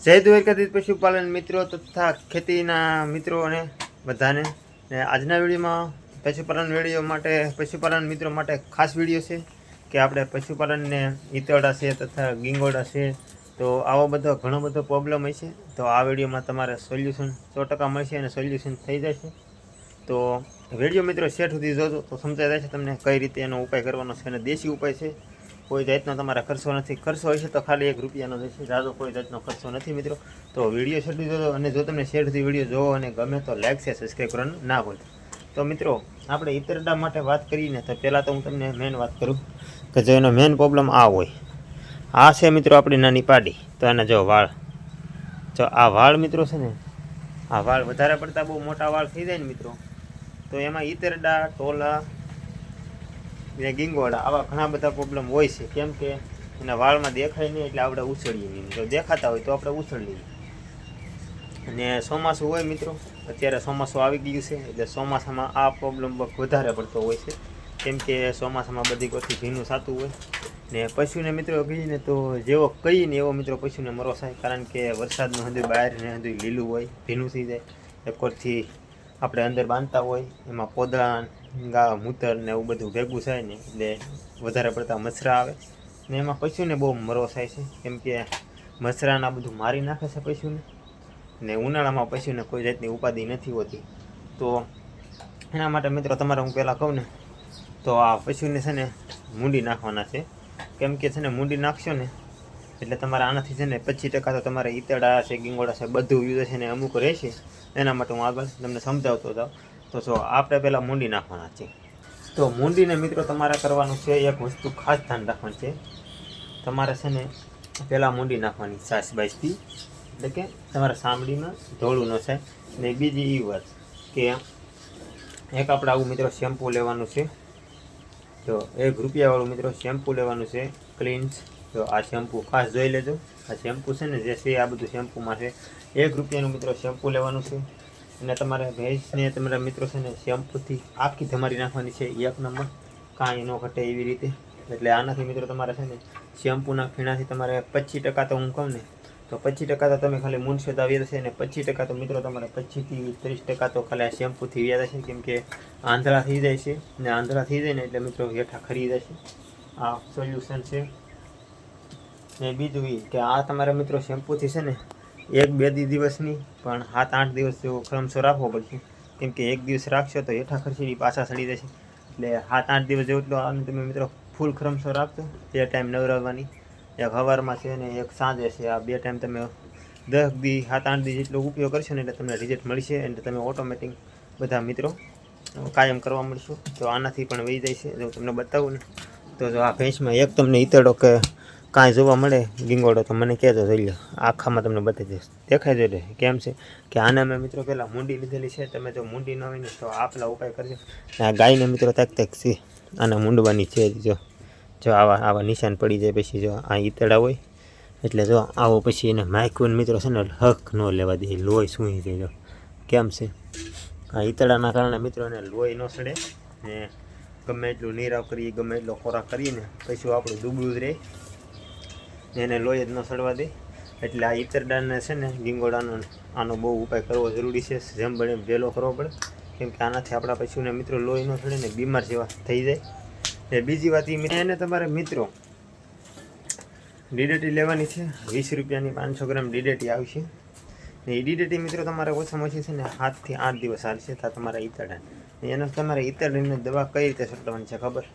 જય દ્વારકાધીશ પશુપાલન મિત્રો તથા ખેતીના મિત્રો અને બધાને આજના વિડીયોમાં પશુપાલન મિત્રો માટે ખાસ વિડીયો છે કે આપણે પશુપાલનને ઈતરડા છે તથા ગીંગોડા છે તો આવો બધો ઘણો બધો પ્રોબ્લેમ હશે તો આ વિડીયોમાં તમારે સોલ્યુશન 100% મળશે અને સોલ્યુશન થઈ જશે તો વિડીયો મિત્રો શેર સુધી જોજો તો સમજાઈ જશે તમને કઈ રીતે એનો ઉપાય કરવાનો છે અને દેશી ઉપાય છે કોઈ જાતનો તમારા ખર્ચો નથી ખર્ચો હશે તો ખાલી 1 રૂપિયાનો જશે જાજો કોઈ જાતનો ખર્ચો નથી મિત્રો તો વિડીયો શેર સુધી જોજો અને જો તમને શેર સુધી વિડીયો જોવો અને ગમે તો લાઈક છે સબસ્ક્રાઈબ કરવાનું ના ભૂલતા તો મિત્રો આપણે ઈતરડા માટે વાત કરીને તો પહેલાં તો હું તમને મેન વાત કરું કે જો એનો મેન પ્રોબ્લેમ આ હોય આ છે મિત્રો આપણી નાની પાડી તો એને જો વાળ જો આ વાળ મિત્રો છે ને આ વાળ વધારે પડતા બહુ મોટા વાળ થઈ જાય ને મિત્રો તો એમાં ઈતરડા ટોલા ને ગીંગોડા આવા ઘણા બધા પ્રોબ્લેમ હોય છે કેમ કે એના વાળમાં દેખાય નહીં એટલે આપણે ઉછળીએ નહીં જો દેખાતા હોય તો આપણે ઉછળીએ અને ચોમાસું હોય મિત્રો અત્યારે ચોમાસું આવી ગયું છે એટલે ચોમાસામાં આ પ્રોબ્લેમ વધારે પડતો હોય છે કેમ કે ચોમાસામાં બધી ગોથી ભીનું થતું હોય ને પશુને મિત્રો કહીને તો જેવો કહીને એવો મિત્રો પશુને મરો થાય કારણ કે વરસાદનું હંધું બહાર ને હંધું લીલું હોય ભીનું થઈ જાય એકોરથી આપણે અંદર બાંધતા હોય એમાં પોદળા ગા મૂતર ને એવું બધું ભેગું થાય ને એટલે વધારે પડતા મચ્છરા આવે ને એમાં પશુને બહુ મરો થાય છે કેમ કે મચ્છરાના બધું મારી નાખે છે પશુને ને ઉનાળામાં પશુને કોઈ જાતની ઉપાધિ નથી હોતી તો એના માટે મિત્રો તમારે હું પહેલાં કહું ને તો આ પશુને છે ને મૂંડી નાખવાના છે કેમ કે છે ને મૂંડી નાખશો ને એટલે તમારે આનાથી છે ને 25% તો તમારે ઈતરડા છે ગીંગોડા છે બધું યુઝ છે ને અમુક રહેશે એના માટે હું આગળ તમને સમજાવતો જાઉં તો જો આપણે પહેલાં મૂંડી નાખવાના છે તો મૂંડીને મિત્રો તમારે કરવાનું છે એક વસ્તુ ખાસ ધ્યાન રાખવાનું છે તમારે છે ને પહેલાં મૂંડી નાખવાની સાસ બાસથી એટલે કે તમારા સાંભળીમાં ધોળું ન થાય ને બીજી એ વાત કે એક આપણે આવું મિત્રો શેમ્પૂ લેવાનું છે તો 1 રૂપિયાવાળું મિત્રો શેમ્પૂ લેવાનું છે ક્લીન્સ તો આ શેમ્પૂ ખાસ જોઈ લેજો આ શેમ્પૂ છે ને જે છે આ બધું શેમ્પૂમાં છે 1 રૂપિયાનું મિત્રો શેમ્પૂ લેવાનું છે અને તમારે ભેંસને તમારા મિત્રો છે ને શેમ્પૂથી આખી ધમારી નાખવાની છે 1 નંબર કાંઈ ન ઘટે એવી રીતે એટલે આનાથી મિત્રો તમારે છે ને શેમ્પૂના ખીણાથી તમારે 25% તો હું કહું ને તો 25% તો તમે ખાલી મૂંછેદા વ્યાજ છે ને 25% તો મિત્રો તમારે 25 થી 30% તો ખાલી આ શેમ્પૂથી વ્યાજ છે કેમ કે આંધળા થઈ જાય છે ને આંધળા થઈ જાય ને એટલે મિત્રો હેઠા ખરી જાય છે આ સોલ્યુશન છે ને બીજું એ કે આ તમારા મિત્રો શેમ્પૂથી છે ને 1-2 દિવસની પણ 7-8 દિવસ જેવો ક્રમશો રાખવો પડશે કેમ કે 1 દિવસ રાખશો તો હેઠા ખરશી પાછા સડી જશે એટલે 7-8 દિવસ જેટલો આને તમે મિત્રો ફૂલ ક્રમશો રાખજો 2 ટાઈમ નવરાવવાની એક સવારમાં છે ને એક સાંજે છે આ 2 ટાઈમ તમે 10 દી 7-8 દી જેટલો ઉપયોગ કરશો ને એટલે તમને રિઝલ્ટ મળશે એટલે તમે ઓટોમેટિક બધા મિત્રો કાયમ કરવા મળશો તો આનાથી પણ વહી જાય છે જો તમને બતાવું ને તો જો આ ભેંસમાં એક તમને ઈતરડો કે કાંઈ જોવા મળે ગીંગોડો તો મને કહેજો જોઈ લો આખામાં તમને બતાવી દઈશ દેખાઈ જોઈએ કેમ છે કે આને મેં મિત્રો પહેલાં મૂંડી લીધેલી છે તમે જો મૂંડી ન હોય ને તો આ પેલા ઉપાય કરજો આ ગાયને મિત્રો તાક છે આના મૂંડવાની છે જો આવા નિશાન પડી જાય પછી જો આ ઈતરડા હોય એટલે જો આવો પછી એને માયકુન મિત્રો છે ને હક ન લેવા દે લોહી સૂઈ જાય જો કેમ છે આ ઈતરડાના કારણે મિત્રો એને લોહી ન સડે ને ગમે એટલું નીરાવ કરીએ ગમે એટલો ખોરાક કરીએ ને પછી આપણું દુબળું જ રહે એને લોહી જ ન સડવા દે એટલે આ ઈતરડાને છે ને ગીંગોડાનો આનો બહુ ઉપાય કરવો જરૂરી છે જેમ બને એમ વહેલો કરવો પડે કેમ કે આનાથી આપણા પશુને મિત્રો લોહી ન સડે ને બીમાર જેવા થઈ જાય ને બીજી વાત એને તમારે મિત્રો ડીડેટી લેવાની છે 20 રૂપિયાની 500 ગ્રામ ડીડેટી આવશે ને એ ડીડેટી મિત્રો તમારે ઓછામાં ઓછી છે ને 7 થી 8 દિવસ હાલશે તો તમારા ઈતરડા એનો તમારે ઈતરડાની દવા કઈ રીતે છંટવાની છે ખબર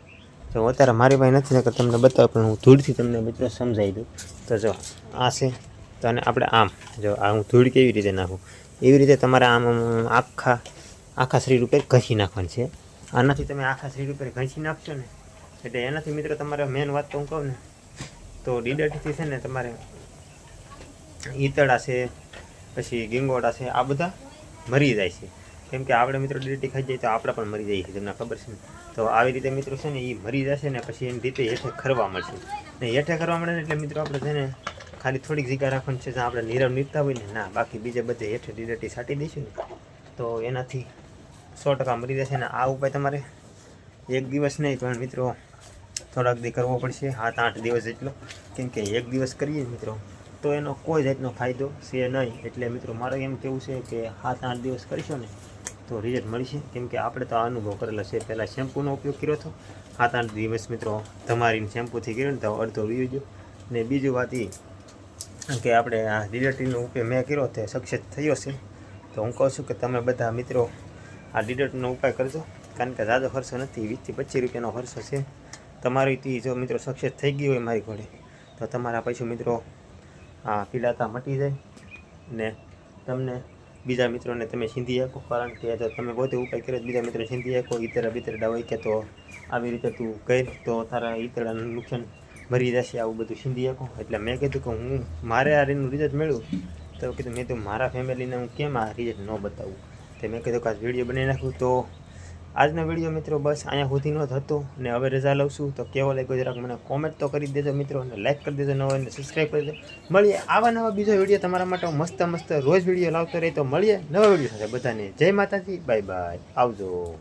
જો અત્યારે મારી પાસે નથી નકર તમને બતાવું પણ હું ધૂળથી તમને મિત્રો સમજાવી દઉં તો જો આ છે તો અને આપણે આમ જો આ હું ધૂળ કેવી રીતે નાખું એવી રીતે તમારે આમ આખા શરીર ઉપર ઘસી નાખવાની છે આનાથી તમે આખા શરીર ઉપર ઘસી નાખશો ને એટલે એનાથી મિત્રો તમારે મેન વાત તો હું કહું ને તો ડીડેટીથી છે ને તમારે ઈતરડા છે પછી ગીંગોડા છે આ બધા મરી જાય છે કેમ કે આપણે મિત્રો ડીડેટી ખાઈ જાય તો આપણે પણ મરી જઈએ છીએ તમને ખબર છે ને તો આવી રીતે મિત્રો છે ને એ મરી જશે ને પછી એની રીતે હેઠે ખરવા મળશે ને હેઠે ખરવા મળે ને એટલે મિત્રો આપણે છે ને ખાલી થોડીક જગ્યા રાખવાની છે જ્યાં આપણે નીરવ નીરતા હોય ને ના બાકી બીજે બધે હેઠે ડીડેટી છાંટી દઈશું ને તો એનાથી 100% મરી જશે ને આ ઉપાય તમારે 1 દિવસ નહીં પણ મિત્રો થોડાક દી કરવો પડશે 7-8 દિવસ જેટલો કેમ કે 1 દિવસ કરીએ મિત્રો તો એનો કોઈ જાતનો ફાયદો છે નહીં. એટલે મિત્રો મારે એમ કહેવું છે કે 7-8 દિવસ કરશો ને તો રિઝલ્ટ મળશે. કેમ કે આપણે તો આ અનુભવ કરેલો છે. પહેલાં શેમ્પૂનો ઉપયોગ કર્યો હતો, 7-8 દિવસ મિત્રો તમારી શેમ્પૂથી કર્યો ને તો અડધો વી ગયો. ને બીજું વાત એ કે આપણે આ ડિલેટરીનો ઉપયોગ મેં કર્યો તે સક્સેસ થયો છે. તો હું કહું છું કે તમે બધા મિત્રો આ ડિલેટરીનો ઉપાય કરજો. કારણ કે ઝાઝો ખર્ચો નથી, 20 થી 25 રૂપિયાનો ખર્ચો છે. તમારી જો મિત્રો સક્સેસ થઈ ગઈ હોય મારી ઘોડે તો તમારા પછી મિત્રો આ પીડાતા મટી જાય ને તમને બીજા મિત્રોને તમે સિંધી આપો. કારણ કે જો તમે પોતે ઉપાય કર્યો બીજા મિત્રો સિંધી આપો, ઈતરા બીતરડા હોય કે તો આવી રીતે તું કહી તો તારા ઈતરાનું નુકસાન ભરી જશે, આવું બધું સિંધી આપો. એટલે મેં કીધું કે હું મારે આ રીતનું રિઝલ્ટ મળ્યું તો કીધું મેં તો મારા ફેમિલીને હું કેમ આ રિઝલ્ટ ન બતાવું. તો મેં કીધું કે આ વિડીયો બનાવી નાખું. તો આજનો વિડીયો મિત્રો બસ અહીંયા સુધીનો જ હતો ને હવે રજા લઉં છું. તો કેવો લાગ્યો જરાક મને કોમેન્ટ તો કરી દેજો મિત્રો, અને લાઈક કરી દેજો, નવો અને સબસ્ક્રાઈબ કરી દેજો. મળીએ આવા નવા બીજો વિડીયો તમારા માટે મસ્ત રોજ વિડીયો લાવતો રહે. તો મળીએ નવા વિડીયો સાથે. બધાને જય માતાજી, બાય બાય, આવજો.